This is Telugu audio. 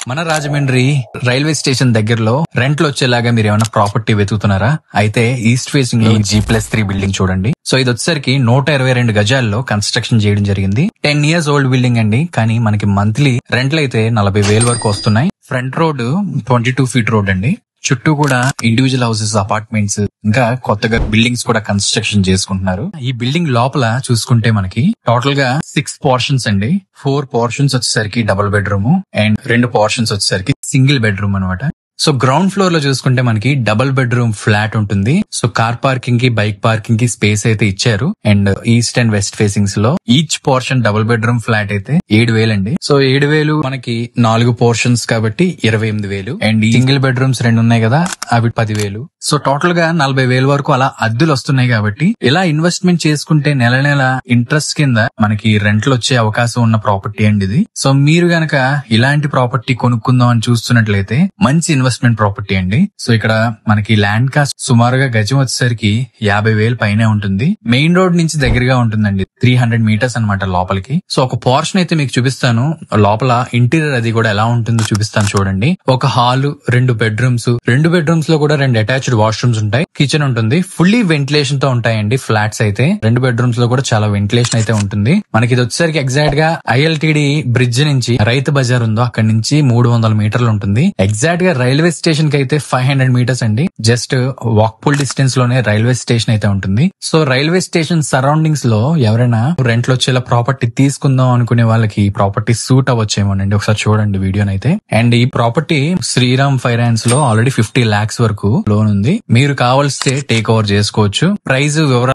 మన రాజమండ్రి రైల్వే స్టేషన్ దగ్గరలో రెంట్లు వచ్చేలాగా మీరు ఏమైనా ప్రాపర్టీ వెతుకుతున్నారా? అయితే ఈస్ట్ ఫేసింగ్ లో G+3 బిల్డింగ్ చూడండి. సో ఇది వచ్చేసరికి 122 గజాల్లో కన్స్ట్రక్షన్ చేయడం జరిగింది. 10 years ఓల్డ్ బిల్డింగ్ అండి. కానీ మనకి మంత్లీ రెంట్లు అయితే 40,000 వరకు వస్తున్నాయి. ఫ్రంట్ రోడ్ 22 feet రోడ్ అండి. చుట్టూ కూడా ఇండివిజువల్ హౌసెస్, అపార్ట్మెంట్స్, ఇంకా కొత్తగా బిల్డింగ్స్ కూడా కన్స్ట్రక్షన్ చేసుకుంటున్నారు. ఈ బిల్డింగ్ లోపల చూసుకుంటే మనకి టోటల్ గా 6 పోర్షన్స్ అండి. 4 పోర్షన్స్ వచ్చేసరికి డబుల్ బెడ్రూమ్ అండ్ 2 పోర్షన్స్ వచ్చేసరికి సింగిల్ బెడ్రూమ్ అనమాట. సో గ్రౌండ్ ఫ్లోర్ లో చూసుకుంటే మనకి డబుల్ బెడ్రూమ్ ఫ్లాట్ ఉంటుంది. సో కార్ పార్కింగ్ కి, బైక్ పార్కింగ్ కి స్పేస్ అయితే ఇచ్చారు. And east and west facings లో each portion double bedroom flat అయితే 7,000 అండి. సో 7,000 మనకి 4 పోర్షన్స్ కాబట్టి 28,000. అండ్ సింగిల్ బెడ్రూమ్స్ 2 ఉన్నాయి కదా, అవి 10,000. సో టోటల్ గా 40,000 వరకు అలా అద్దెలు వస్తున్నాయి. కాబట్టి ఇలా ఇన్వెస్ట్మెంట్ చేసుకుంటే నెల నెల ఇంట్రెస్ట్ కింద మనకి రెంట్లు వచ్చే అవకాశం ఉన్న ప్రాపర్టీ అండి ఇది. సో మీరు గనక ఇలాంటి ప్రాపర్టీ కొనుక్కుందాం అని చూస్తున్నట్లయితే మంచి ఇన్వెస్ట్మెంట్ ప్రాపర్టీ అండి. సో ఇక్కడ మనకి ల్యాండ్ కాస్ట్ సుమారుగా గజం వచ్చేసరికి 50,000 పైనే ఉంటుంది. మెయిన్ రోడ్ నుంచి దగ్గరగా ఉంటుందండి. 300 meters అనమాట లోపలికి. సో ఒక పోర్షన్ అయితే మీకు చూపిస్తాను. లోపల ఇంటీరియర్ అది కూడా ఎలా ఉంటుందో చూపిస్తాను చూడండి. ఒక హాల్, 2 బెడ్రూమ్స్, 2 బెడ్రూమ్స్ లో కూడా 2 అటాచ్డ్ వాష్రూమ్స్ ఉంటాయి. కిచెన్ ఉంటుంది. ఫుల్లీ వెంటిలేషన్ తో ఉంటాయండి ఫ్లాట్స్ అయితే. 2 బెడ్రూమ్స్ లో కూడా చాలా వెంటిలేషన్ అయితే ఉంటుంది. మనకి ఇది వచ్చేసరికి ఎగ్జాక్ట్ గా ILTD బ్రిడ్జ్ నుంచి రైతు బజార్ ఉందో అక్కడి నుంచి 300 మీటర్లు ఉంటుంది. ఎగ్జాక్ట్ గా రైల్వే స్టేషన్ కి అయితే 500 meters అండి. జస్ట్ వాక్పుల్ డిస్టెన్స్ లోనే రైల్వే స్టేషన్ అయితే ఉంటుంది. సో రైల్వే స్టేషన్ సరౌండింగ్స్ లో ఎవరైనా రెంట్లు వచ్చేలా ప్రాపర్టీ తీసుకుందాం అనుకునే వాళ్ళకి ప్రాపర్టీ సూట్ అవ్వచ్చేమోనండి. ఒకసారి చూడండి వీడియోనైతే. అండ్ ఈ ప్రాపర్టీ శ్రీరామ్ ఫైనాన్స్ లో ఆల్రెడీ 50 lakhs వరకు లోన్ ఉంది. మీరు కావాల్స్తే టేక్ ఓవర్ చేసుకోవచ్చు. ప్రైస్ వివరాలు